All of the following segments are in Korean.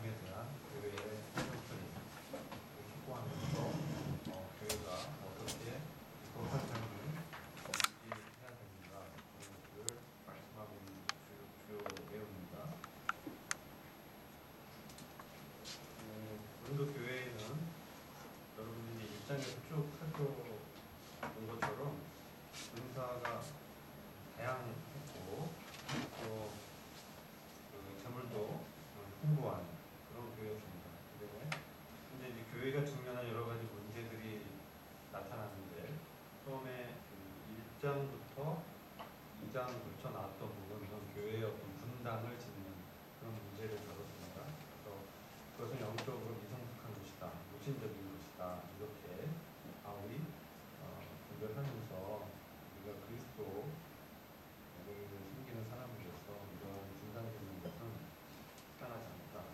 삶에 대한 교회의 행동들이 기고하면서 교회가 어떻게 거룩한 삶을 유지해야 됩니다. 그런 것들을 말씀하고 있는 주요 내용입니다. 고린도 교회에는 여러분들이 일장에서 쭉 살펴본 것처럼 은사가 다양했고 또 재물도 풍부한 그런 교회였습니다. 근데 이제 교회가 직면한 여러 가지 문제들이 나타나는데 처음에 1장부터 2장 거쳐 나왔던 부분은 교회의 어떤 분당을 짓는 그런 문제를 다뤘습니다. 그래서 그것은 영적으로 미성숙한 것이다, 무신적인 것이다 이렇게 바울이 분별하면서 우리가 그리스도 를 섬기는 사람으로서 이런 분단되는 것은适当하지 않다.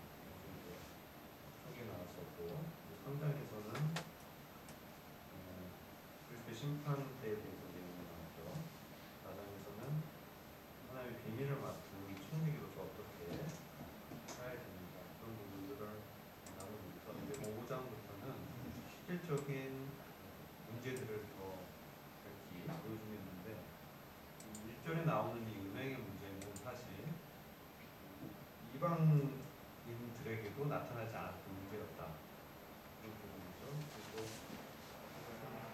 이렇게 초기에 나왔었고 3장에서는 그리스도의 심판대에 대해서 내용이 나왔죠. 4장에서는 하나님의 비밀을 맡은 청지기로서 어떻게 살아야 됩니다. 그런 부분들을 나누면서 이제 5장부터는 실질적인 문제들을 더 밝히 보여주겠는데 1절에 나오는 이 은행의 문제는 사실 이방인들에게도 나타나지 않았던 문제였다. 그런 부분이죠. 그리고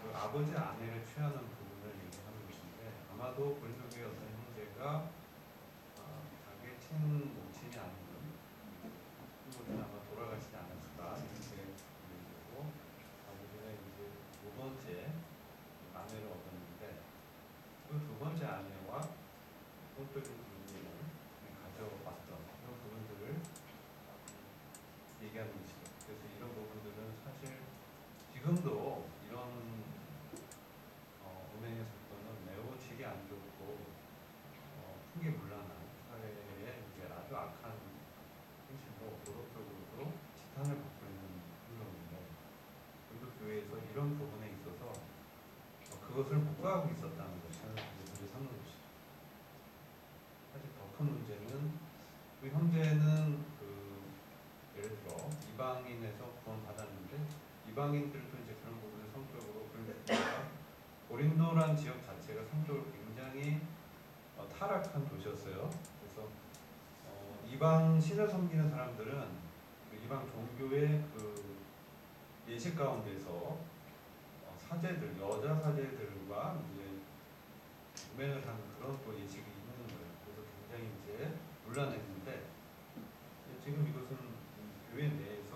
그 아버지 아내를 취하는 부분을 얘기하는 것인데 아마도 고린도 교회 어떤 형제가 자기의 친모친이 아니면 친모친이 아마 돌아가시지 않았을까 이렇게 보고 아버지가 이제 두 번째 아내를 얻었는데 그 두 번째 아내와 성적인 관계를 가져왔던 그런 부분들을 얘기하는 것이죠. 그래서 이런 부분들은 사실 지금도 이런 은행의 사건은 매우 질이 안 좋고 풍기문란한 사회에 이제 아주 악한 행실로 도덕적으로도 지탄을 받고 있는 행동인데 그리고 교회에서 이런 부분에 있어서 그것을 묵과하고 있었다는 것을 문제 삼는 것이죠. 사실 더 큰 문제는 그 형제는 예를 들어 이방인에서 구원 받았는데 이방인들도 이제 그런 부분을 성적으로 그러니까 고린도란 지역 자체가 성적으로 굉장히 타락한 도시였어요. 그래서 이방 신을 섬기는 사람들은 그 이방 종교의 그 예식 가운데서 사제들, 여자 사제들과 이제 음행을 하는 그런 또 예식이 있는 거예요. 그래서 굉장히 이제 논란했는데 지금 이것은 교회 내에서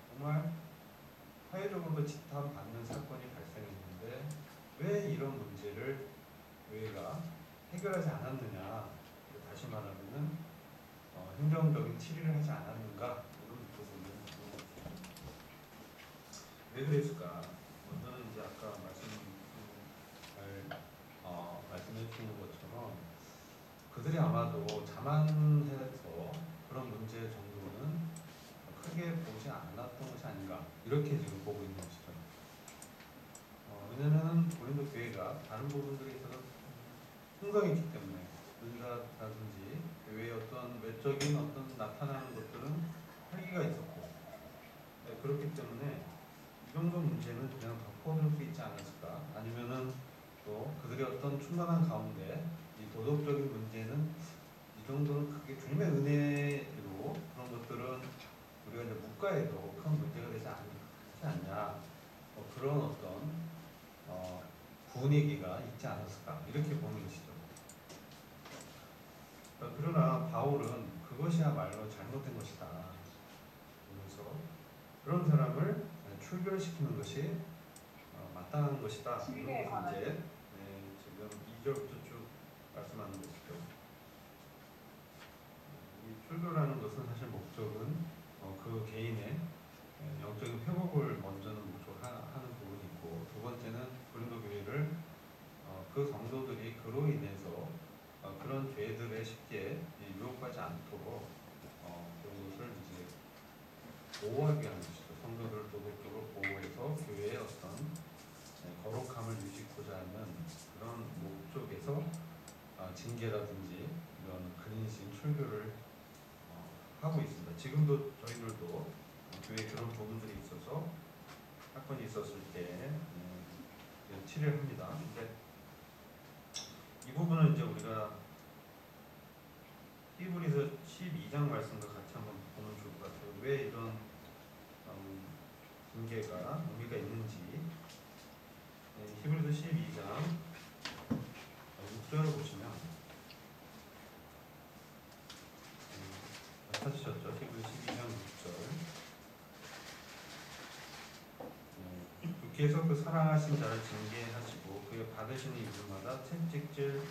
정말 사회적으로도 지탄받는 사건이 발생했는데 왜 이런 문제를 교회가 해결하지 않았느냐, 다시 말하면은 행정적인 처리를 하지 않았는가 이런 부분을 왜 그랬을까? 저는 이제 아까 말씀해 주신 것처럼 그들이 아마도 자만해서 그런 문제 정도는 크게 보지 않았던 것이 아닌가 이렇게 지금 보고 있는 것이죠. 왜냐하면 고린도 교회가 다른 부분들에 있어서 풍성했기 때문에 은사라든지 교회의 어떤 외적인 어떤 나타나는 것들은 활기가 있었고 그렇기 때문에 이 정도 문제는 그냥 덮어둘 수 있지 않았을까? 아니면은 또 그들의 어떤 충만한 가운데 이 도덕적인 문제는 이 정도는 그게 주님의 은혜로 그런 것들은 우리가 이제 묵과해도 큰 문제가 되지 않냐 그런 어떤 분위기가 있지 않았을까 이렇게 보는 것이죠. 그러나 바울은 그것이야말로 잘못된 것이다. 그래서 그런 사람을 출결시키는 것이 마땅한 것이다. 이런 것을 이제 지금 2절부터 쭉 말씀하는 것이죠. 이 출교라는 것은 사실 목적은 그 개인의 영적인 회복을 먼저는 목적하는 부분이 있고 두 번째는 고린도 교회를 그 성도들이 그로 인해서 그런 죄들에 쉽게 유혹하지 않도록 그것을 이제 보호하기 위한 것이죠. 성도들을 도덕적으로 보호해서 교회의 어떤 거룩함을 유지하고자 하는 그런 목적에서 징계라든지 이런 근인신 출교를 하고 있습니다. 지금도 저희들도 교회 그런 부분들이 있어서 사건이 있었을 때 치료를 합니다. 근데 이 부분은 이제 우리가 히브리서 12장 말씀과 같이 한번 보면 좋을 것 같아요. 왜 이런 징계가 의미가 있는지. 히브리서 12장 6절을 보시면 찾으셨죠? 히브리서 12장 6절. 주께서 그 사랑하신 자를 징계하시고 그의 받으시는 이들마다 채찍질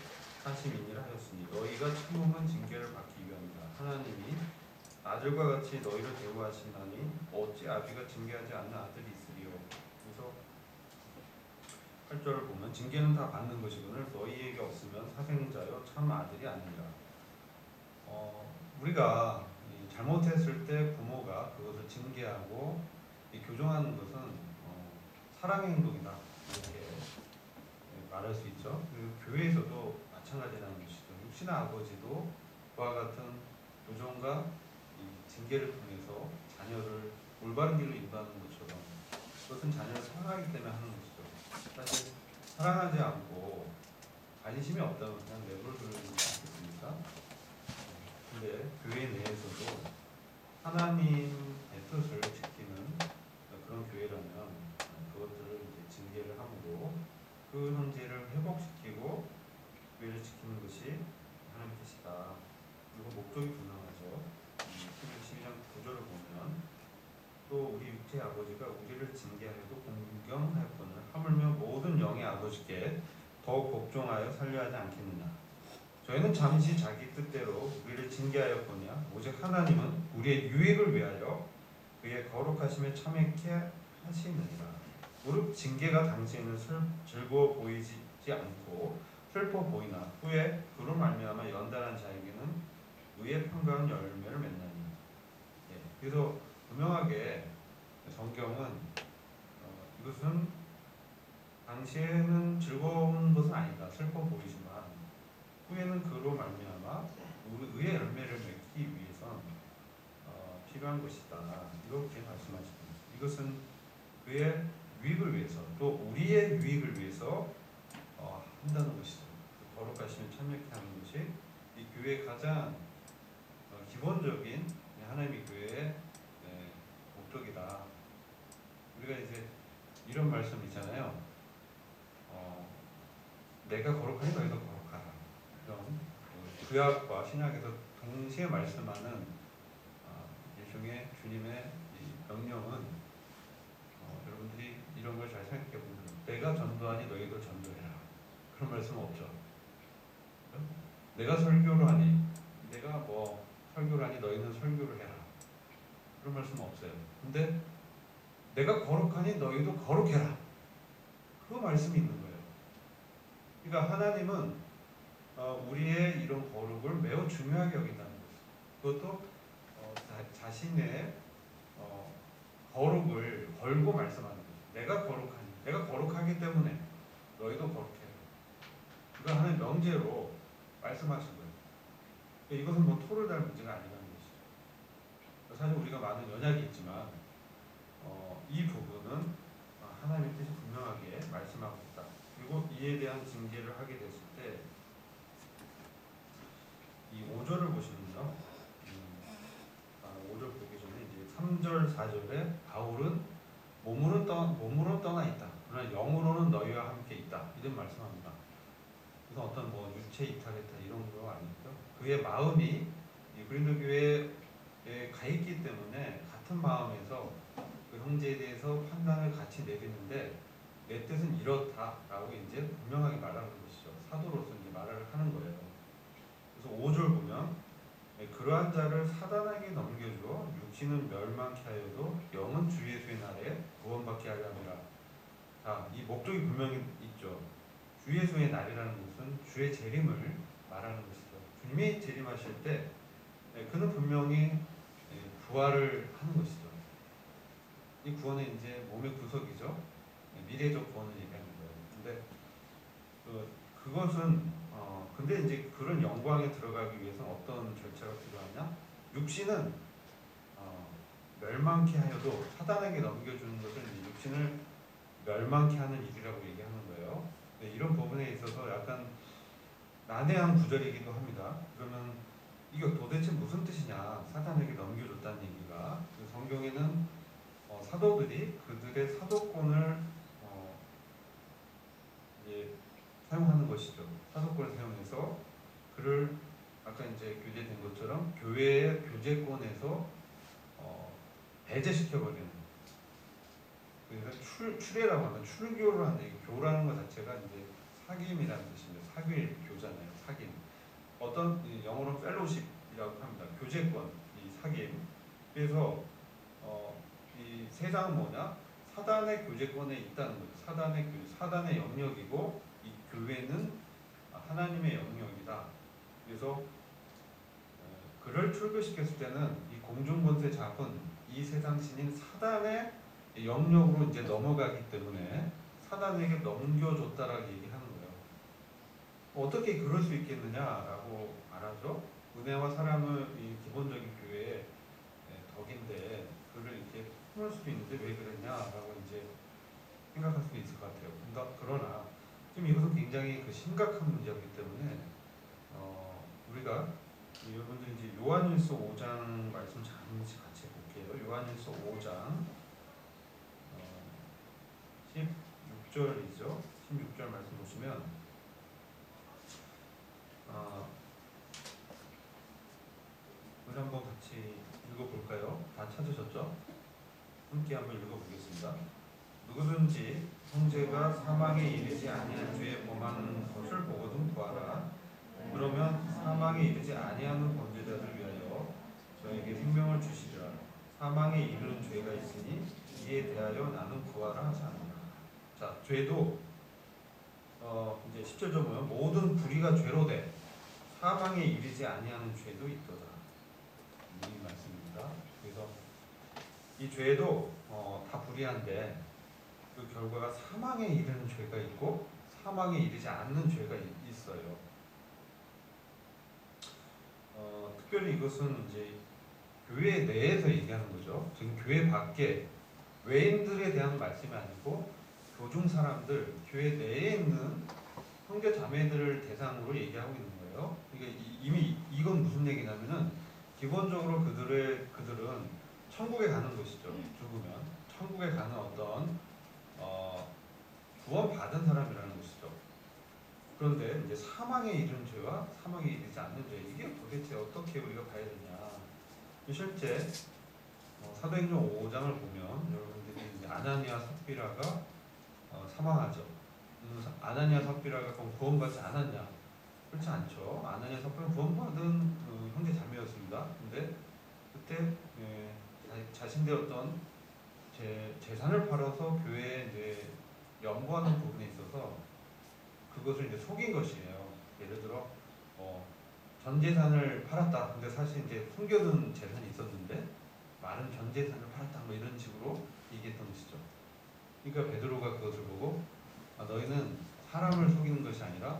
하심이니라 하였으니 너희가 참음은 징계를 받기 위함이다. 하나님이 아들과 같이 너희를 대우하시나니 어찌 아비가 징계하지 않는 아들이 있으리요. 그래서 8절을 보면 징계는 다 받는 것이거늘 너희에게 없으면 사생자여 참 아들이 아니라. 우리가 잘못했을 때 부모가 그것을 징계하고 교정하는 것은 사랑의 행동이다 이렇게 말할 수 있죠. 그리고 교회에서도 마찬가지라는 것이죠. 육신의 아버지도 그와 같은 교정과 징계를 통해서 자녀를 올바른 길로 인도하는 것처럼 그것은 자녀를 사랑하기 때문에 하는 것이죠. 사실 사랑하지 않고 관심이 없다면 그냥 내버려 두는 것이 않겠습니까? 근데 교회 내에서도 하나님의 뜻을 지키는 그런 교회라면 그것들을 이제 징계를 함으로 그 형제를 회복시키고 교회를 지키는 것이 하나님의 뜻이다. 그리고 목적이 분명하죠. 12장 9절을 보면 또 우리 육체의 아버지가 우리를 징계하여도 공경하였거늘 하물며 모든 영의 아버지께 더욱 복종하여 살려 하지 않겠느냐. 저희는 잠시 자기 뜻대로 우리를 징계하였거냐 오직 하나님은 우리의 유익을 위하여 그의 거룩하심에 참여케 하시느니라. 무릇 징계가 당시에는 즐거워 보이지 않고 슬퍼 보이나 후에 그로 말미암아 연단한 자에게는 의의 평강한 열매를 맺나니. 그래서 분명하게 성경은 이것은 당시에는 즐거운 것은 아니다. 슬퍼 보이지만 후에는 그로 말미암아 의의 열매를 맺기 위해선 필요한 것이다. 이렇게 말씀하십니다. 이것은 그의 유익을 위해서 또 우리의 유익을 위해서 한다는 것이죠. 거룩하심에 참여케 하는 것이 이 교회의 가장 기본적인 하나님의 교회의 목적이다. 우리가 이제 이런 말씀 있잖아요. 내가 거룩하니 너희도 거룩하라. 이런 구약과 신약에서 동시에 말씀하는 일종의 주님의 이 명령은 여러분들이 이런 걸 잘 생각해 보면 내가 전도하니 너희도 전도해라. 그런 말씀은 없죠. 내가 설교를 하니 내가 설교를 하니 너희는 설교를 해라. 그런 말씀은 없어요. 근데 내가 거룩하니 너희도 거룩해라. 그 말씀이 있는 거예요. 그러니까 하나님은 우리의 이런 거룩을 매우 중요하게 여긴다는 것이죠. 그것도 자신의 거룩을 걸고 말씀하는 거죠. 내가 거룩하니, 내가 거룩하기 때문에 너희도 거룩해라. 이거 하나의 명제로 말씀하신 거예요. 그러니까 이것은 토를 달 문제가 아니라는 것이죠. 사실 우리가 많은 연약이 있지만 이 부분은 하나님의 뜻이 분명하게 말씀하고 있다. 그리고 이에 대한 징계를 하게 됐을 때 이 5절을 보시면요. 5절 보기 전에 이제 3절, 4절에 바울은 몸으로 떠나 있다. 그러나 영으로는 너희와 함께 있다. 이런 말씀합니다. 그래서 어떤 유체 이탈했다 이런 거 아니고요. 그의 마음이 고린도 교회에 가 있기 때문에 같은 마음에서 그 형제에 대해서 판단을 같이 내리는데 내 뜻은 이렇다라고 이제 분명하게 말하는 것이죠. 사도로서 이제 말을 하는 거예요. 그래서 5절 보면 그러한 자를 사단에게 넘겨주어 육신은 멸망케 하여도 영은 주 예수의 날에 구원받게 하려 함이라. 자, 이 목적이 분명히 있죠. 주 예수의 날이라는 것은 주의 재림을 말하는 것이죠. 주님이 재림하실 때 그는 분명히 부활을 하는 것이죠. 이 구원은 이제 몸의 구속이죠. 미래적 구원을 얘기하는 거예요. 근데 그것은 근데 이제 그런 영광에 들어가기 위해서 어떤 절차가 필요하냐? 육신은 멸망케 하여도 사단에게 넘겨주는 것을 이제 육신을 멸망케 하는 일이라고 얘기하는 거예요. 네, 이런 부분에 있어서 약간 난해한 구절이기도 합니다. 그러면 이게 도대체 무슨 뜻이냐? 사단에게 넘겨줬다는 얘기가 성경에는 사도들이 그들의 사도권을 이제 사용하는 것이죠. 사도권을 사용해서 그를 아까 이제 교제된 것처럼 교회의 교제권에서 배제시켜버리는. 그래서 출애라고 하는 출교를 하는 교라는 것 자체가 이제 사귐이라는 뜻입니다. 사귐 교잖아요. 사귐. 어떤 영어로 펠로십이라고 합니다. 교제권, 이 사귐. 그래서 이 세상은 뭐냐? 사단의 교제권에 있다는 거죠. 사단의 영역이고 이 교회는 하나님의 영역이다. 그래서 그를 출교시켰을 때는 이 공중권세 잡은 이 세상 신인 사단의 영역으로 이제 넘어가기 때문에 사단에게 넘겨줬다라고 얘기하는 거예요. 어떻게 그럴 수 있겠느냐라고 말하죠. 은혜와 사랑은 이 기본적인 교회의 덕인데 그를 이렇게 품을 수도 있는데 왜 그랬냐라고 이제 생각할 수도 있을 것 같아요. 그러나 지금 이것은 굉장히 심각한 문제이기 때문에 우리가 여러분들 이제 요한일서 5장 말씀 잠시 같이 볼게요. 요한일서 5장 16절이죠. 16절 말씀 보시면 우리 한번 같이 읽어볼까요? 다 찾으셨죠? 함께 한번 읽어보겠습니다. 누구든지 형제가 사망에 이르지 아니한 죄에 범하는 것을 보거든 구하라. 그러면 사망에 이르지 아니하는 범죄자들 위하여 저에게 생명을 주시리라. 사망에 이르는 죄가 있으니 이에 대하여 나는 구하라 하지 않느냐. 자, 죄도 이제 10절 좀 보면 모든 불의가 죄로 돼 사망에 이르지 아니하는 죄도 있도다. 이 말씀입니다. 그래서 이 죄도 다 불의한데 그 결과가 사망에 이르는 죄가 있고 사망에 이르지 않는 죄가 있어요. 특별히 이것은 이제 교회 내에서 얘기하는 거죠. 지금 교회 밖에 외인들에 대한 말씀이 아니고 교중 사람들, 교회 내에 있는 형제 자매들을 대상으로 얘기하고 있는 거예요. 그러니까 이미 이건 무슨 얘기냐면은 기본적으로 그들은 천국에 가는 것이죠. 죽으면 천국에 가는 어떤 구원받은 사람이라는 것이죠. 그런데 이제 사망에 이른 죄와 사망에 이르지 않는 죄, 이게 도대체 어떻게 우리가 봐야 되냐. 실제 사도행전 5장을 보면 여러분들이 이제 아나니아 삽비라가 사망하죠. 아나니아 삽비라가 그럼 구원받지 않았냐? 그렇지 않죠. 아나니아 삽비는 구원받은 형제 자매였습니다. 근데 그때 자신들의 어떤 재산을 팔아서 교회에 이제 연구하는 부분에 있어서 그것을 이제 속인 것이에요. 예를 들어 전 재산을 팔았다. 근데 사실 이제 숨겨둔 재산이 있었는데 많은 전 재산을 팔았다. 뭐 이런 식으로 얘기했던 것이죠. 그러니까 베드로가 그것을 보고 너희는 사람을 속이는 것이 아니라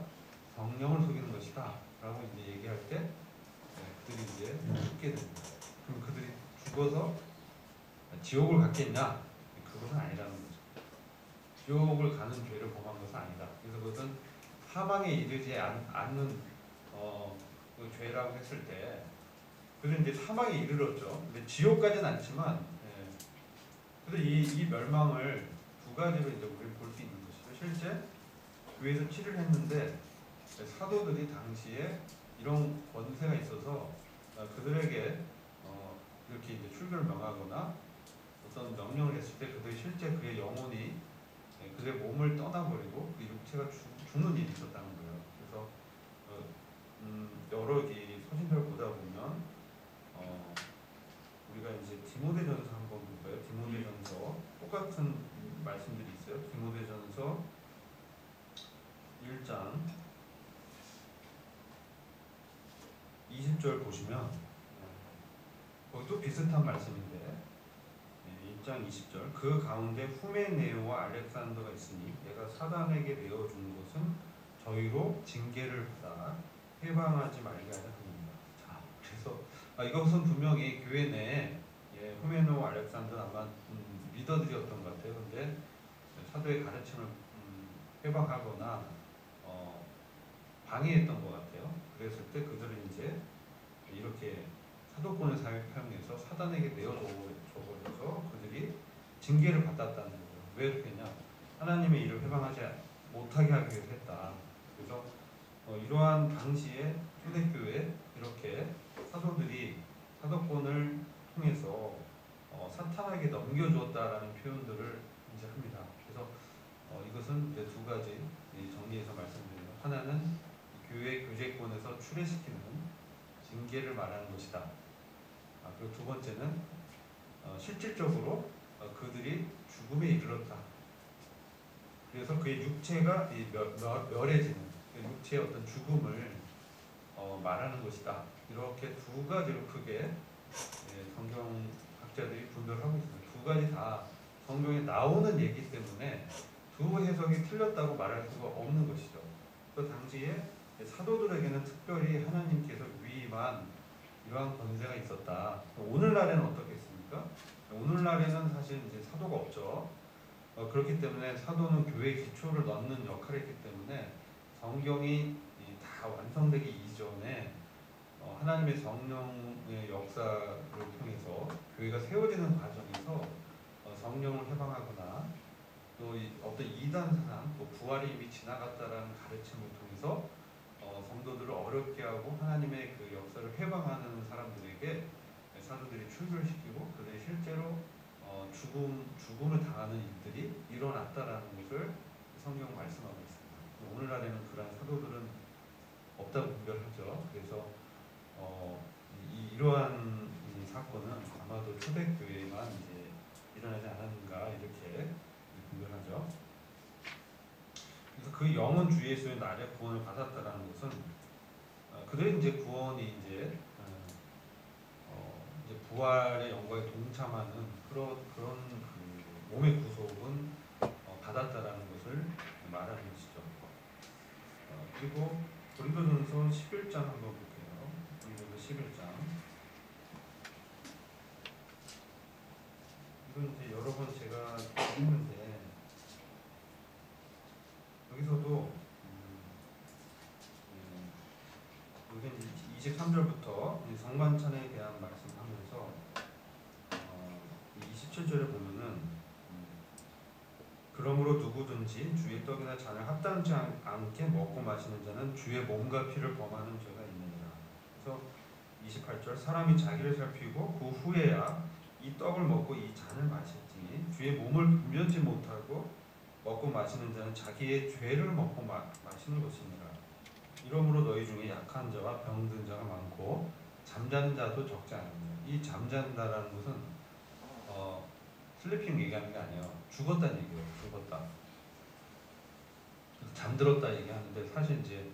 성령을 속이는 것이다. 라고 이제 얘기할 때 그들이 이제 죽게 됩니다. 그럼 그들이 죽어서 지옥을 갔겠냐? 그것은 아니라는 거죠. 지옥을 가는 죄를 범한 것은 아니다. 그래서 그것은 사망에 이르지 않는 그 죄라고 했을 때, 그래서 이제 사망에 이르렀죠. 근데 지옥까지는 않지만, 그래서 이 멸망을 두 가지로 이제 우리 볼 수 있는 것이죠. 실제 교회에서 치료를 했는데 사도들이 당시에 이런 권세가 있어서 그들에게 이렇게 이제 출교를 명하거나 어떤 명령을 했을 때 그들이 실제 그의 영혼이 그들의 몸을 떠나버리고 그 육체가 죽는 일이 있었다는 거예요. 그래서 여러 서신서를 보다 보면 우리가 이제 디모데전서 한번 볼까요? 디모데전서 똑같은 말씀들이 있어요. 디모데전서 1장 20절 보시면 거기도 비슷한 말씀인데 1장 20절 그 가운데 후메네오와 알렉산더가 있으니 내가 사단에게 내어준 것은 저희로 징계를 받아 해방하지 말게 하려 합니다. 자, 그래서 이것은 분명히 교회 내에 후메노 알렉산더 아마 리더들이었던 것 같아요. 근데 사도의 가르침을 회방하거나 방해했던 것 같아요. 그랬을 때 그들은 이제 이렇게 사도권을 사용해서 사단에게 내어줘서 그들이 징계를 받았다는 거죠. 왜 그랬냐? 하나님의 일을 회방하지 못하게 하기 위해서 했다. 그래서 이러한 당시에 초대교회에 이렇게 사도들이 사도권을 통해서 사탄에게 넘겨주었다라는 표현들을 이제 합니다. 그래서 이것은 이제 두 가지 정리해서 말씀드리면, 하나는 교회 교제권에서 출애시키는 징계를 말하는 것이다. 그리고 두 번째는 실질적으로 그들이 죽음에 이르렀다. 그래서 그의 육체가 멸해지는 육체의 어떤 죽음을 말하는 것이다. 이렇게 두 가지로 크게 성경학자들이 분별하고 있습니다. 두 가지 다 성경에 나오는 얘기 때문에 두 해석이 틀렸다고 말할 수가 없는 것이죠. 그 당시에 사도들에게는 특별히 하나님께서 위임한 이러한 권세가 있었다. 오늘날에는 어떻겠습니까? 오늘날에는 사실 이제 사도가 없죠. 그렇기 때문에 사도는 교회의 기초를 넣는 역할을 했기 때문에 성경이 다 완성되기 이전에 하나님의 성령의 역사를 통해서 교회가 세워지는 과정에서 성령을 해방하거나 또 어떤 이단 사상, 또 부활이 이미 지나갔다라는 가르침을 통해서 성도들을 어렵게 하고 하나님의 그 역사를 해방하는 사람들에게 사도들이 출교시키고 그들이 실제로 죽음을 당하는 일들이 일어났다라는 것을 성경 말씀하고 있습니다. 오늘날에는 그러한 사도들은 없다고 분별하죠. 그래서 이러한 이 사건은 아마도 초대교회에만 이제 일어나지 않았는가 이렇게 분별하죠. 그래서 그 영은 주 예수의 날에 구원을 받았다라는 것은 그들의 이제 구원이 이제 이제 부활의 영광에 동참하는 그런 그 몸의 구속은 받았다라는 것을 말하는 것이죠. 그리고 고린도전서 11장 한번 볼게요. 고린도서 11장. 이건 이제 여러 번 제가 했는데 여기서도 여기 23절부터 성만찬에 대한 말씀하면서 27절에 보면은 그러므로 누구든지 주의 떡이나 잔을 합당치 않게 먹고 마시는 자는 주의 몸과 피를 범하는 죄가 있느니라. 그래서 28절 사람이 자기를 살피고 그 후에야 이 떡을 먹고 이 잔을 마실지니 주의 몸을 분별치 못하고 먹고 마시는 자는 자기의 죄를 먹고 마시는 것이니라. 이러므로 너희 중에 약한 자와 병든 자가 많고 잠자는 자도 적지 않느냐. 이 잠잔다라는 것은 슬리핑 얘기하는 게 아니에요. 죽었다는 얘기예요. 죽었다. 잠들었다 얘기하는데 사실 이제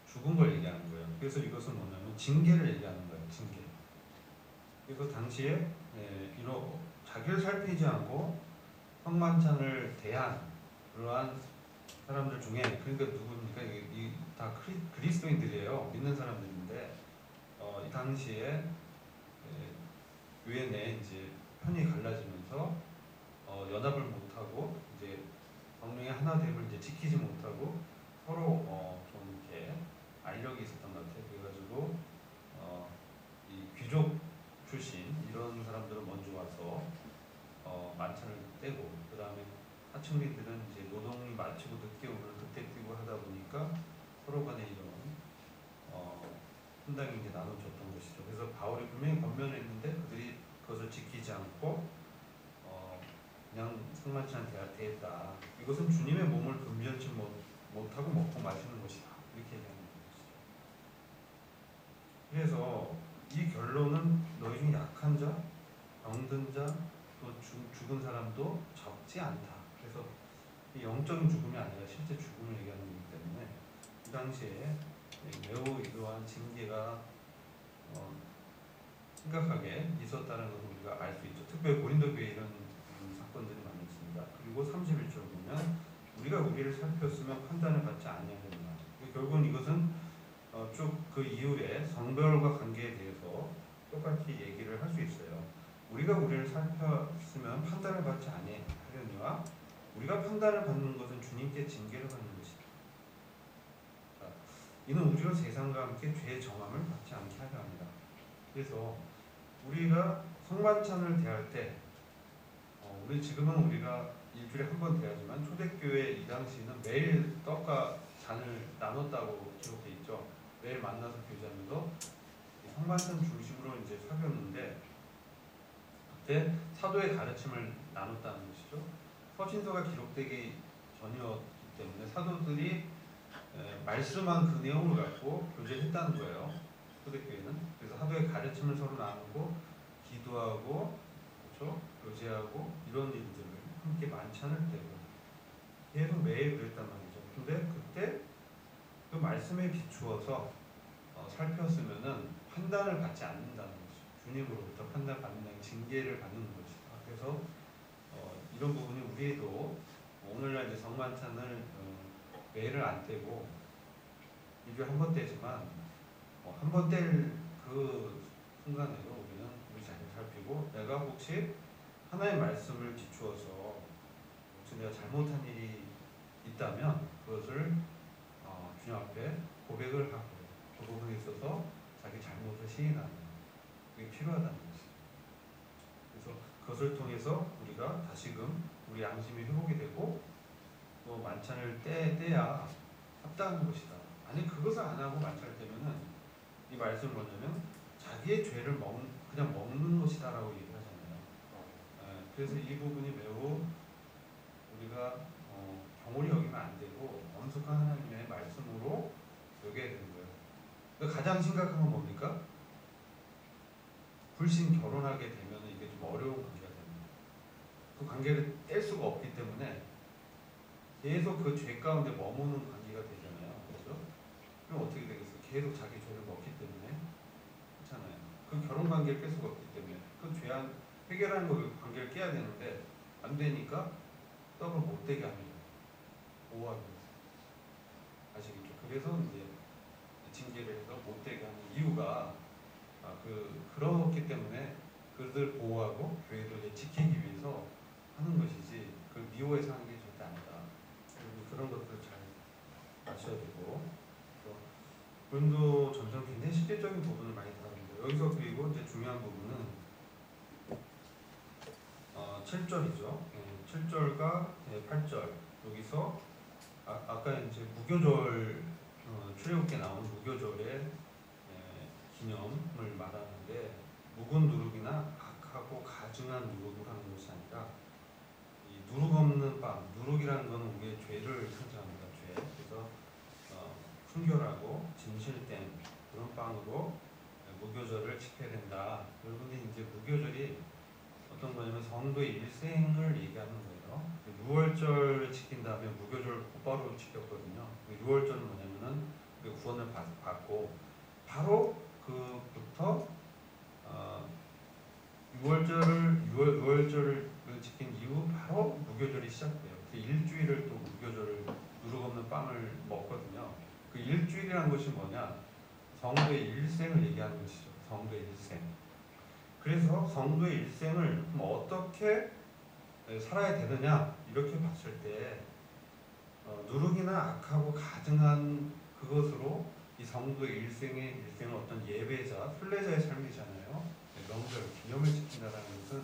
죽은 걸 얘기하는 거예요. 그래서 이것은 뭐냐면 징계를 얘기하는 거예요. 징계. 그래서 당시에 자기를 살피지 않고 성만찬을 대한 그러한 사람들 중에, 그러니까 누구입니까? 다 그리스도인들이에요. 믿는 사람들인데 이 당시에 교회 내 이제 편이 갈라지면서 연합을 못하고 이제 성령의 하나됨을 이제 지키지 못하고 서로 좀 이렇게 알력이 있었던 것 같아요. 그래가지고 이 귀족 출신 이런 사람들은 먼저 와서 만찬을 떼고, 그 다음에 하층민들은 이제 노동이 마치고 늦게 오면 그때 뛰고 하다 보니까 서로 간에 이런 분당이 이제 나눠졌던 것이죠. 그래서 바울이 분명히 권면했는데 그들이 그것을 지키지 않고 그냥 성만찬을 대했다. 이것은 주님의 몸을 분별치 못하고 먹고 마시는 것이다. 이렇게 얘기하는 것이죠. 그래서 이 결론은 너희 중에 약한 자, 병든 자, 또 죽은 사람도 적지 않다. 그래서 이 영적인 죽음이 아니라 실제 죽음을 얘기하는 거기 때문에 이 당시에 매우 이러한 징계가 심각하게 있었다는 것을 우리가 알 수 있죠. 특별히 고린도 교회에 이런 사건들이 많이 있습니다. 그리고 31절 보면 우리가 우리를 살폈으면 판단을 받지 아니하느니라. 결국은 이것은 쭉 그 이후에 성별과 관계에 대해서 똑같이 얘기를 할 수 있어요. 우리가 우리를 살폈으면 판단을 받지 아니하려니와 우리가 판단을 받는 것은 주님께 징계를 받는 것이다. 자, 이는 우리가 세상과 함께 죄의 정함을 받지 않게 하려 합니다. 그래서 우리가 성만찬을 대할 때 우리 지금은 우리가 일주일에 한 번 대하지만 초대교회 이 당시는 매일 떡과 잔을 나눴다고 기록돼 있죠. 매일 만나서 교제하면서 성만찬 중심으로 이제 사귀었는데 그때 사도의 가르침을 나눴다는 것이죠. 서신서가 기록되기 전이었기 때문에 사도들이 말씀한 그 내용을 갖고 교제를 했다는 거예요. 초대교회는. 그래서 사도의 가르침을 서로 나누고 기도하고 그렇죠? 교제하고 이런 일들을 함께 만찬을 떼고 계속 매일 그랬단 말이죠. 근데 그때 그 말씀에 비추어서 살폈으면은 판단을 받지 않는다는 것이죠. 주님으로부터 판단받는 징계를 받는 것이다. 그래서 이런 부분이 우리도 오늘날 이제 성만찬을 매일을 안 떼고 일주일에 한 번 떼지만 한 번 뗄 그 순간에도 우리는 우리 자신을 살피고 내가 혹시 하나의 말씀을 비추어서 혹시 내가 잘못한 일이 있다면 그것을 주님 앞에 고백을 하고 그 부분에 있어서 자기 잘못을 시인하는 그게 필요하다는 것이죠. 그래서 그것을 통해서 우리가 다시금 우리 양심이 회복이 되고 또 만찬을 떼야 합당한 것이다. 아니 그것을 안 하고 만찬을 떼면은 이 말씀은 뭐냐면 자기의 죄를 그냥 먹는 것이다라고 얘기를 하잖아요. 그래서 이 부분이 매우 우리가 경홀히 여기면 안 되고 엄숙한 하나님의 말씀으로 여겨야 되는 거예요. 그러니까 가장 심각한 건 뭡니까? 불신 결혼하게 되면 이게 좀 어려운 관계가 됩니다. 그 관계를 뗄 수가 없기 때문에 계속 그 죄 가운데 머무는 관계가 되잖아요. 그렇죠? 그럼 어떻게 되겠어요? 계속 자기 죄를 먹기 때문에 그렇잖아요. 그 결혼 관계를 깰 수가 없기 때문에 그 죄한 해결하는 그 관계를 깨야 되는데 안 되니까 떡을 못 되게 합니다. 보호하기 위해서. 아시겠죠? 그래서 이제 징계를 해서 못 되게 하는 이유가 그렇기 때문에 그들을 보호하고 교회도 이제 지키기 위해서 하는 것이지 그걸 미워해서 하는 게 절대 아니다. 그런 것들 잘 아셔야 되고 그런도 점점 굉장히 실질적인 부분을 많이 다룹니다. 여기서 그리고 이제 중요한 부분은 7절이죠. 7절과 8절 여기서 아까 이제 무교절 출애굽기에 나온 무교절의 기념을 말하는데 묵은 누룩이나 악하고 가증한 누룩을 하는 것이 아니라 이 누룩 없는 빵, 누룩이라는 것은 우리의 죄를 상징합니다. 죄. 그래서 순결하고 진실된 그런 빵으로 무교절을 지켜야 된다. 여러분이 이제 무교절이 어떤 거냐면 성도의 일생을 얘기하는 거예요. 6월절 지킨 다음에 무교절 곧바로 지켰거든요. 6월절은 뭐냐면은 구원을 받고 바로 그부터 6월절을 지킨 이후 바로 무교절이 시작돼요. 그 일주일을 또 무교절을 누룩 없는 빵을 먹거든요. 그 일주일이라는 것이 뭐냐? 성도의 일생을 얘기하는 것이죠. 성도의 일생. 그래서 성도의 일생을 어떻게 살아야 되느냐 이렇게 봤을 때 누룩이나 악하고 가증한 그것으로 이 성도의 일생을 어떤 예배자, 순례자의 삶이잖아요. 명절, 기념을 지킨다는 것은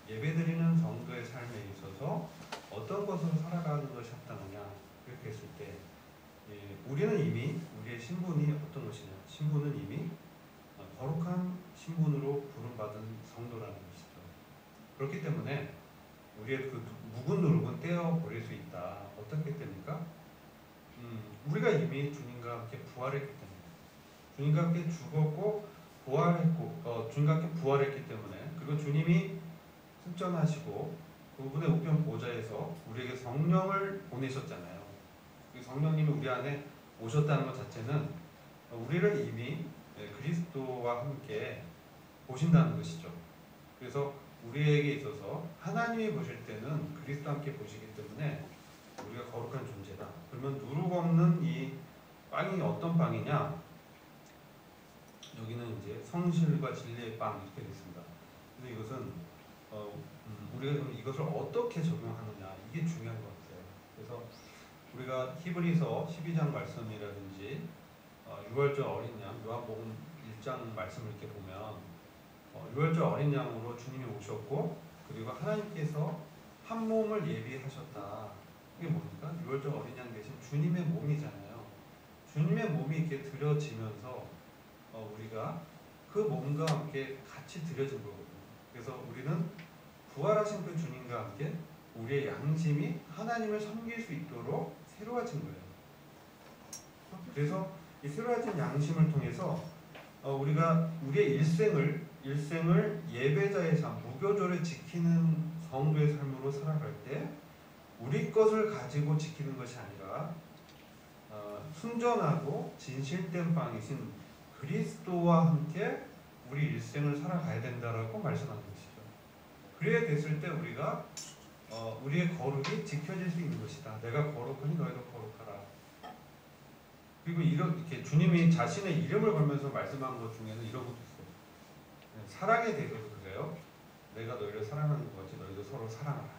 예배드리는 성도의 삶에 있어서 어떤 것으로 살아가는 것이 합당하냐 이렇게 했을 때 우리는 이미 우리의 신분이 어떤 것이냐 신분은 이미 거룩한 신분으로 부름받은 성도라는 것이죠. 그렇기 때문에 우리의 그 묵은 누룩은 떼어버릴 수 있다. 어떻게 됩니까? 우리가 이미 주님과 함께 부활했기 때문에 주님과 함께 죽었고 부활했고 주님과 함께 부활했기 때문에 그리고 주님이 승천하시고 그분의 우편 보좌에서 우리에게 성령을 보내셨잖아요. 그 성령님이 우리 안에 오셨다는 것 자체는 우리를 이미 그리스도와 함께 보신다는 것이죠. 그래서 우리에게 있어서 하나님이 보실 때는 그리스도와 함께 보시기 때문에 우리가 거룩한 존재다. 그러면 누룩 없는 이 빵이 어떤 빵이냐? 여기는 이제 성실과 진리의 빵 이렇게 되어 있습니다. 그래서 이것은 우리가 그럼 이것을 어떻게 적용하느냐 이게 중요한 것 같아요. 그래서 우리가 히브리서 12장 말씀이라든지 6월절 어린 양 요한복음 1장 말씀을 이렇게 보면 6월절 어린 양으로 주님이 오셨고 그리고 하나님께서 한 몸을 예비하셨다. 이게 뭡니까? 6월절 어린 양 대신 주님의 몸이잖아요. 주님의 몸이 이렇게 드려지면서 우리가 그 몸과 함께 같이 드려진 거거든요. 그래서 우리는 부활하신 그 주님과 함께 우리의 양심이 하나님을 섬길 수 있도록 새로워진 거예요. 그래서 이 새로워진 양심을 통해서 우리가 우리의 일생을 예배자의 삶, 무교조를 지키는 성도의 삶으로 살아갈 때 우리 것을 가지고 지키는 것이 아니라 순전하고 진실된 빵이신 그리스도와 함께 우리 일생을 살아가야 된다라고 말씀하는 것이죠. 그래야 됐을 때 우리가 우리의 거룩이 지켜질 수 있는 것이다. 내가 거룩하니 너희도 거룩하라. 그리고 이렇게 주님이 자신의 이름을 걸면서 말씀한 것 중에는 이런 것도 있어요. 사랑에 대해서도 그래요. 내가 너희를 사랑하는 것 같이 너희도 서로 사랑하라.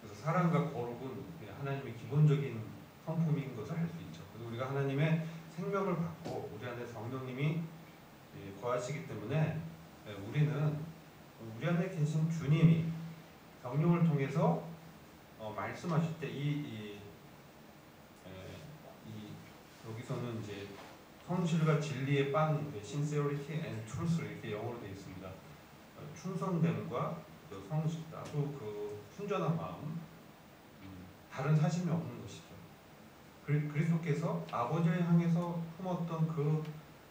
그래서 사랑과 거룩은 하나님의 기본적인 성품인 것을 알 수 있죠. 그리고 우리가 하나님의 생명을 받고 우리 안에 성령님이 거하시기 때문에 우리는 우리 안에 계신 주님이 성령을 통해서 말씀하실 때 여기서는 이제 성실과 진리의 빵, sincerity and truth 이렇게 영어로 되어 있습니다. 충성됨과 성실, 또 그 순전한 마음, 다른 사심이 없는 것이죠. 그리스도께서 아버지를 향해서 품었던 그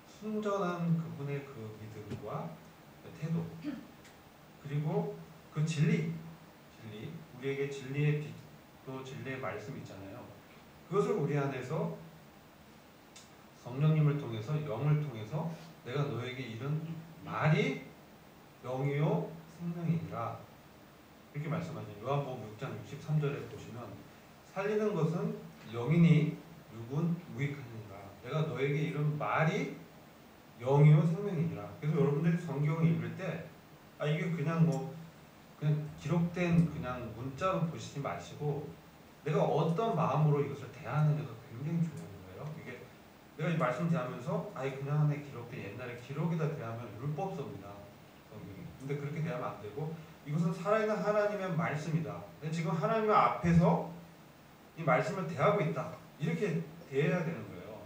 순전한 그분의 그 믿음과 태도, 그리고 그 진리, 우리에게 진리의 빛, 또 진리의 말씀 있잖아요. 그것을 우리 안에서 성령님을 통해서 영을 통해서 내가 너에게 이른 말이 영이요 생명이니라 이렇게 말씀하죠. 요한복음 6장 63절에 보시면 살리는 것은 영이니 육은 무익하니라. 내가 너에게 이른 말이 영이요 생명이니라. 그래서 여러분들이 성경을 읽을 때 이게 그냥 그냥 기록된 그냥 문자로 보시지 마시고 내가 어떤 마음으로 이것을 대하느냐가 굉장히 중요한 거예요. 이게 내가 이 말씀 대하면서 그냥 안에 기록된 옛날에 기록이다 대하면 율법서입니다. 성경이. 근데 그렇게 대하면 안 되고 이것은 살아있는 하나님의 말씀이다. 지금 하나님 앞에서 이 말씀을 대하고 있다. 이렇게 대해야 되는 거예요.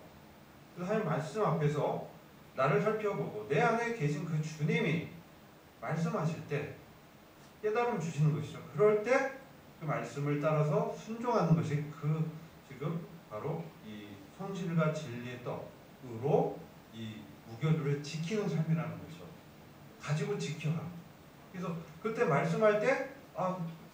그래서 하나님 말씀 앞에서 나를 살펴보고 내 안에 계신 그 주님이 말씀하실 때 깨달음 주시는 것이죠. 그럴 때 그 말씀을 따라서 순종하는 것이 지금 바로 이 성실과 진리의 떡으로 이 무교도를 지키는 삶이라는 거죠. 가지고 지켜라. 그래서 그때 말씀할 때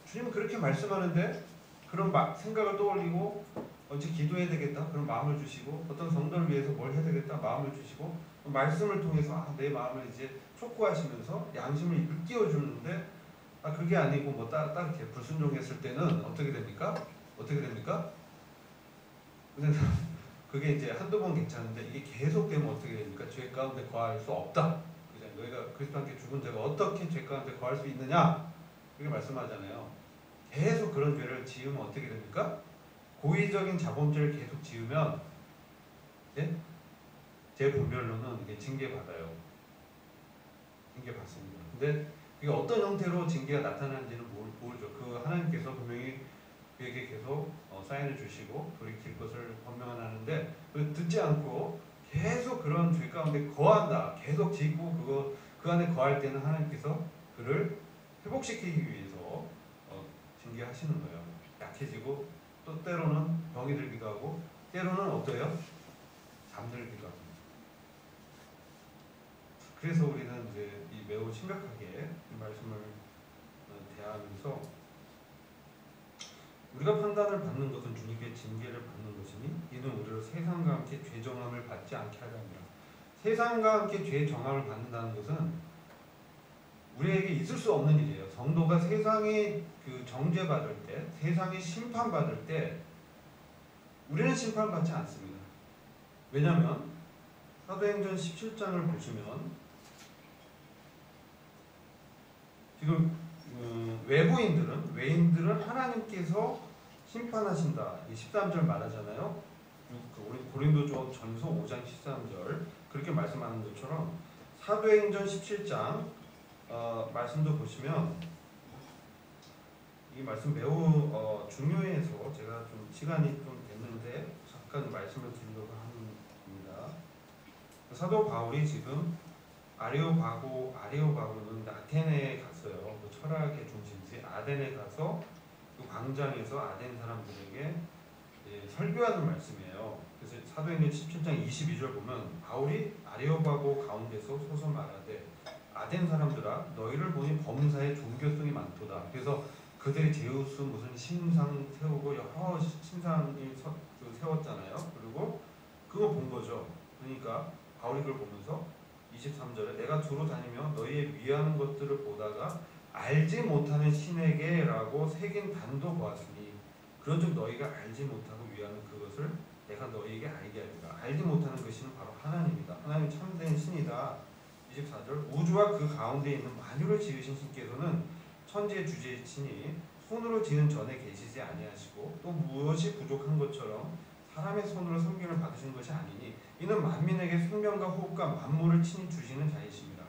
주님은 그렇게 말씀하는데 그런 생각을 떠올리고 어찌 기도해야 되겠다 그런 마음을 주시고 어떤 성도를 위해서 뭘 해야 되겠다 마음을 주시고 말씀을 통해서 내 마음을 이제 촉구하시면서 양심을 일깨워 주는데 그게 아니고 따로 이렇게 불순종했을 때는 어떻게 됩니까? 근데 그게 이제 한두 번 괜찮은데 이게 계속되면 어떻게 됩니까? 죄 가운데 거할 수 없다. 그죠? 너희가 그리스도 함께 죽은 자가 어떻게 죄 가운데 거할 수 있느냐? 이렇게 말씀하잖아요. 계속 그런 죄를 지으면 어떻게 됩니까? 고의적인 자범죄를 계속 지으면 제 분별로는 이게 징계받아요. 징계받습니다. 근데 그게 어떤 형태로 징계가 나타나는지는 모르죠. 그 하나님께서 분명히 그에게 계속 사인을 주시고 돌이킬 것을 권면하는데 듣지 않고 계속 그런 죄 가운데 거한다. 계속 짓고 그 안에 거할 때는 하나님께서 그를 회복시키기 위해서 징계하시는 거예요. 약해지고 또 때로는 병이 들기도 하고 때로는 어때요? 잠들기도 합니다. 그래서 우리는 이제 매우 심각하게 이 말씀을 대하면서 우리가 판단을 받는 것은 주님께 징계를 받는 것이니 이는 우리를 세상과 함께 죄 정함을 받지 않게 하려 합니다. 세상과 함께 죄 정함을 받는다는 것은 우리에게 있을 수 없는 일이에요. 성도가 세상에 그 정죄받을 때, 세상에 심판받을 때 우리는 심판받지 않습니다. 왜냐하면 사도행전 17장을 보시면 지금 외인들은 하나님께서 심판하신다. 13절 말하잖아요. 우리 고린도전서 5장 13절 그렇게 말씀하는 것처럼 사도행전 17장 말씀도 보시면 이 말씀 매우 중요해서 제가 좀 시간이 좀 됐는데 잠깐 말씀을 드리려고 합니다. 사도 바울이 지금 아레오바고는 아테네에 갔어요. 그 철학의 중심지 아덴에 가서 그 광장에서 아덴 사람들에게 설교하는 말씀이에요. 그래서 사도행전 17장 22절 보면 바울이 아레오바고 가운데서 서서 말하되 아덴 사람들아 너희를 보니 범사에 종교성이 많도다. 그래서 그들이 제우스 무슨 신상 세우고 여러 신상이 세웠잖아요. 그리고 그거 본 거죠. 그러니까 바울이 그걸 보면서 23절에 내가 두루 다니며 너희의 위하는 것들을 보다가 알지 못하는 신에게 라고 새긴 단도 보았으니 그런즉 너희가 알지 못하고 위하는 그것을 내가 너희에게 알게 하리라. 알지 못하는 그 신은 바로 하나님이다. 하나님 참된 신이다. 24절 우주와 그 가운데 있는 만유를 지으신 신께서는 천지의 주제이시니 손으로 지은 전에 계시지 아니하시고 또 무엇이 부족한 것처럼 사람의 손으로 섬김을 받으신 것이 아니니 이는 만민에게 생명과 호흡과 만물을 친히 주시는 자이십니다.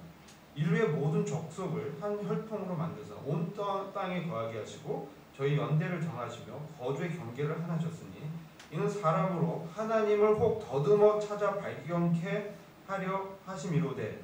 인류의 모든 족속을 한 혈통으로 만드사 온 땅에 거하게 하시고 저희 연대를 정하시며 거주의 경계를 하나셨으니 이는 사람으로 하나님을 혹 더듬어 찾아 발견케 하려 하심이로되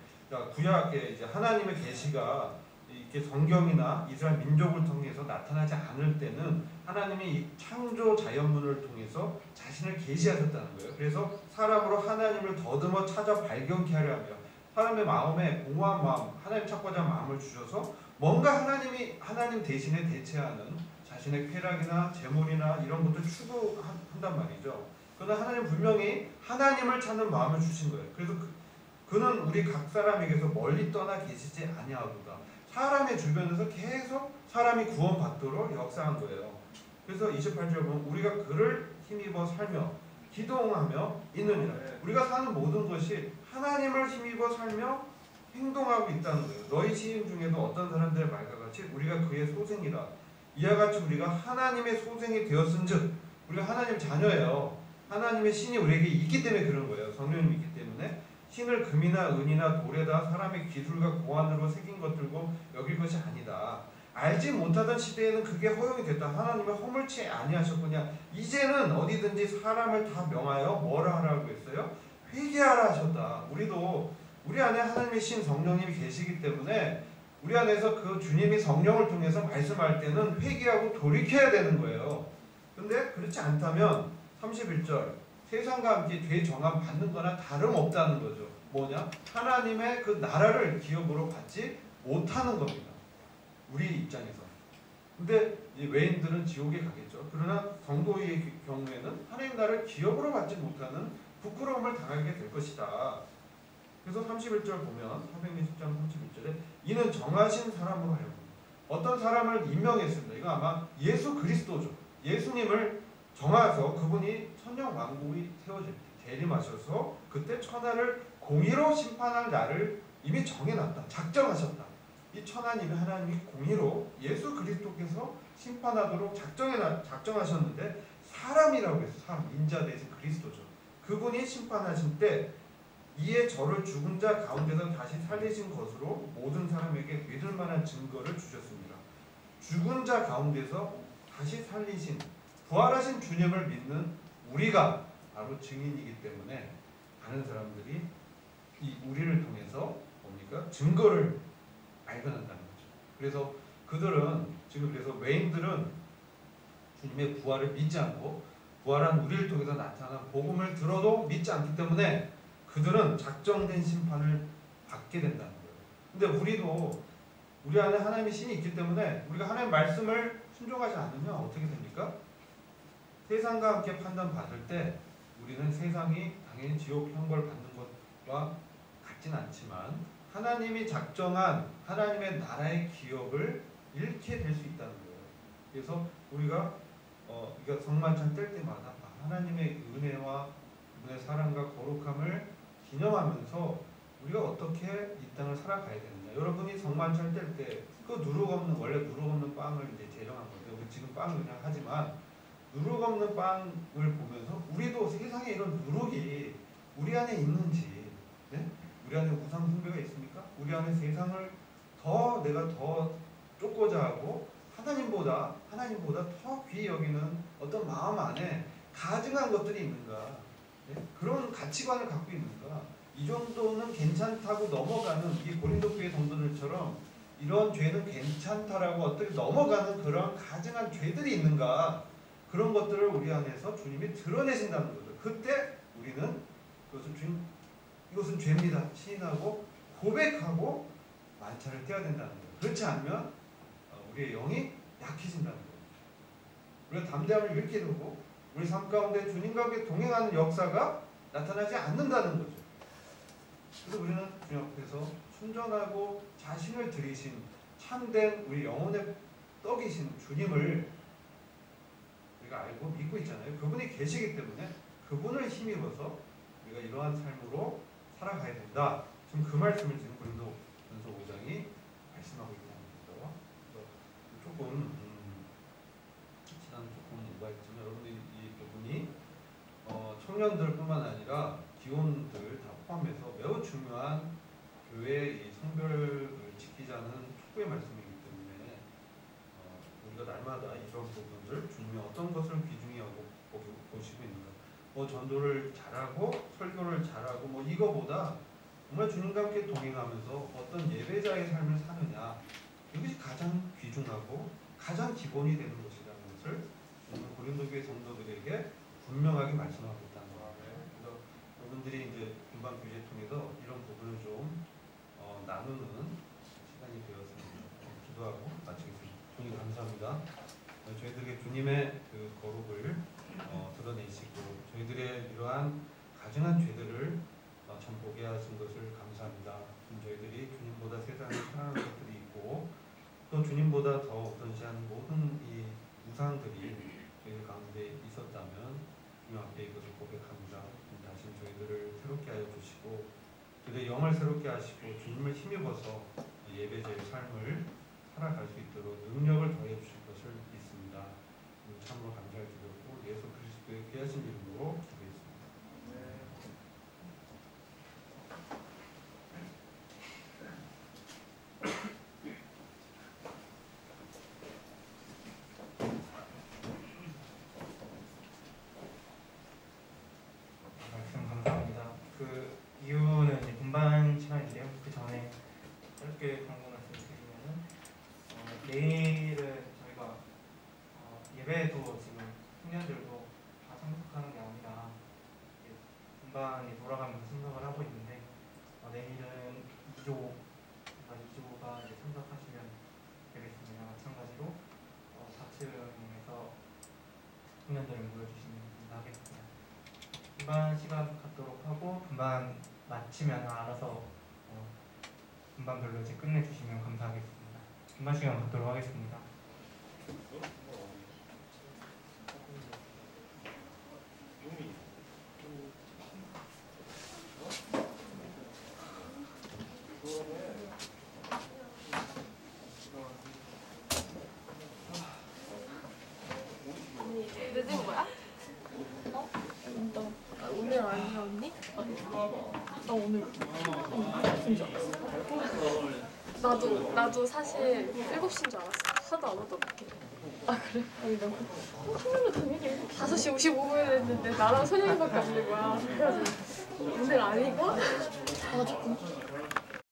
구약에 이제 하나님의 계시가 이렇게 성경이나 이스라엘 민족을 통해서 나타나지 않을 때는 하나님이 이 창조 자연문을 통해서 자신을 계시하셨다는 거예요. 그래서 사람으로 하나님을 더듬어 찾아 발견케 하려 하며 사람의 마음에 공허한 마음, 하나님 찾고자 마음을 주셔서 뭔가 하나님 대신에 대체하는 자신의 쾌락이나 재물이나 이런 것들 추구한단 말이죠. 그러나 하나님 분명히 하나님을 찾는 마음을 주신 거예요. 그래서 그는 우리 각 사람에게서 멀리 떠나 계시지 아니하도다. 사람의 주변에서 계속 사람이 구원받도록 역사한 거예요. 그래서 28절 보면 우리가 그를 힘입어 살며 기동하며 있느니라. 우리가 사는 모든 것이 하나님을 힘입어 살며 행동하고 있다는 거예요. 너희 시인 중에도 어떤 사람들의 말과 같이 우리가 그의 소생이라. 이와 같이 우리가 하나님의 소생이 되었은즉 우리가 하나님 자녀예요. 하나님의 신이 우리에게 있기 때문에 그런 거예요. 성령님이 있기 때문에 신을 금이나 은이나 돌에다 사람의 기술과 고안으로 새긴 것들고 여길 것이 아니다. 알지 못하던 시대에는 그게 허용이 됐다. 하나님은 허물치 아니하셨구냐. 이제는 어디든지 사람을 다 명하여 뭐라 하라고 했어요? 회개하라 하셨다. 우리 안에 하나님의 신 성령님이 계시기 때문에 우리 안에서 그 주님이 성령을 통해서 말씀할 때는 회개하고 돌이켜야 되는 거예요. 근데 그렇지 않다면 31절 세상과 함께 죄 정함 받는 거나 다름없다는 거죠. 뭐냐? 하나님의 그 나라를 기업으로 받지 못하는 겁니다. 우리 입장에서. 근데 이 외인들은 지옥에 가겠죠. 그러나 성도의 경우에는 하나님 나라를 기업으로 받지 못하는 부끄러움을 당하게 될 것이다. 그래서 31절 보면 420장 31절에 이는 정하신 사람으로 하려고 어떤 사람을 임명했습니다. 이거 아마 예수 그리스도죠. 예수님을 정하서 그분이 천년 왕국이 세워질 때 재림하셔서 그때 천하를 공의로 심판할 날을 이미 정해놨다. 작정하셨다. 이 천하님이 하나님이 공의로 예수 그리스도께서 심판하도록 작정하셨는데 사람이라고 해서 사람, 인자 대신 그리스도죠. 그분이 심판하신 때 이에 저를 죽은 자 가운데서 다시 살리신 것으로 모든 사람에게 믿을 만한 증거를 주셨습니다. 죽은 자 가운데서 다시 살리신 부활하신 주님을 믿는 우리가 바로 증인이기 때문에 많은 사람들이 이 우리를 통해서 뭡니까? 증거를 발견한다는 거죠. 그래서 그들은 지금 그래서 외인들은 주님의 부활을 믿지 않고 부활한 우리를 통해서 나타난 복음을 들어도 믿지 않기 때문에 그들은 작정된 심판을 받게 된다는 거예요. 근데 우리도 우리 안에 하나님의 신이 있기 때문에 우리가 하나님의 말씀을 순종하지 않으면 어떻게 됩니까? 세상과 함께 판단받을 때 우리는 세상이 당연히 지옥 형벌 받는 것과 같진 않지만 하나님이 작정한 하나님의 나라의 기업을 잃게 될 수 있다는 거예요. 그래서 우리가 성만찬 뗄 때마다 하나님의 은혜와 그분의 사랑과 거룩함을 기념하면서 우리가 어떻게 이 땅을 살아가야 되느냐. 여러분이 성만찬 뗄 때 그 누룩 없는, 원래 누룩 없는 빵을 이제 제정한 건데 우리 지금 빵을 그냥 하지만 누룩 없는 빵을 보면서 우리도 세상에 이런 누룩이 우리 안에 있는지, 네? 우리 안에 우상 숭배가 있습니까? 우리 안에 세상을 더 내가 더 쫓고자 하고 하나님보다 더 귀히 여기는 어떤 마음 안에 가증한 것들이 있는가? 네? 그런 가치관을 갖고 있는가? 이 정도는 괜찮다고 넘어가는 이 고린도 교회 성도들처럼 이런 죄는 괜찮다라고 어떻게 넘어가는 그런 가증한 죄들이 있는가? 그런 것들을 우리 안에서 주님이 드러내신다는 거죠. 그때 우리는 이것은 죄입니다. 시인하고 고백하고 만찬을 떼야 된다는 거예요. 그렇지 않으면 우리의 영이 약해진다는 거예요. 우리가 담대함을 잃게 되고 우리 삶 가운데 주님과 함께 동행하는 역사가 나타나지 않는다는 거죠. 그래서 우리는 주님 앞에서 순전하고 자신을 들이신 참된 우리 영혼의 떡이신 주님을 우리가 알고 믿고 있잖아요. 그분이 계시기 때문에 그분을 힘입어서 우리가 이러한 삶으로 살아가야 된다. 지금 그 말씀을 지금 고린도전서 5장이 말씀하고 있다는 거죠. 조금 시간 조금 오버했지만 여러분이 이분이 청년들뿐만 아니라 기혼들 다 포함해서 매우 중요한 교회의 성별을 지키자는 촉구의 말씀이기 때문에 우리가 날마다 이런 부분들 주님이 어떤 것을 귀중히 보시고 있는가. 전도를 잘하고 설교를 잘하고 이거보다 정말 주님과 함께 동행하면서 어떤 예배자의 삶을 사느냐, 이것이 가장 귀중하고 가장 기본이 되는 것이라는 것을 오늘 고린도교회 성도들에게 분명하게 말씀하고 있다는 거예요. 그래서 여러분들이 이제 금방 교제 통해서 이런 부분을 좀 나누는 시간이 되었습니다. 기도하고 마치겠습니다. 주님 감사합니다. 저희들에게 주님의 그 거룩을 드러내시고 저희들의 이러한 가증한 죄들을 참 보게 하신 것을 감사합니다. 저희들이 주님보다 세상을 사랑하는 것들이 있고 또 주님보다 더 우선시하는 모든 이 우상들이 저희들 가운데 있었다면 주님 앞에 이것을 고백합니다. 다시 저희들을 새롭게 하여 주시고 저희들의 영을 새롭게 하시고 주님을 힘입어서 예배자의 삶을 살아갈 수 있도록 능력을 더해 주실 것을 믿습니다. 참으로 감사를 드렸고 예수 그리스도의 귀하신 이름으로 기도했습니다. 말씀 감사합니다. 그 이유는 이제 분반 시간인데요. 그 전에 짧게 광고 말씀드리면은 내일은 저희가 예배도 지금 청년들도 다 참석하는 게 아니라 분반이 돌아가면서 참석을 하고 있는데 내일은 2조가 이제 참석하시면 되겠습니다. 마찬가지로 4층에서 청년들을 모여주시면 감사하겠습니다. 분반 시간 갖도록 하고 분반 마치면 알아서 분반별로 이제 끝내주시면 감사하겠습니다. 분반 시간 갖도록 하겠습니다. 늦은 거야? 오늘 아니야 언니? 나 오늘 무슨 줄 알았어. 나도 사실 7시인 줄 알았어. 하도 안 오더라고. 아 그래? 아니 나 청년도 당연히 5시 55분에 했는데 나랑 선영이밖에 안 된 거야. 그래가지고 오늘 아니고? 아 조금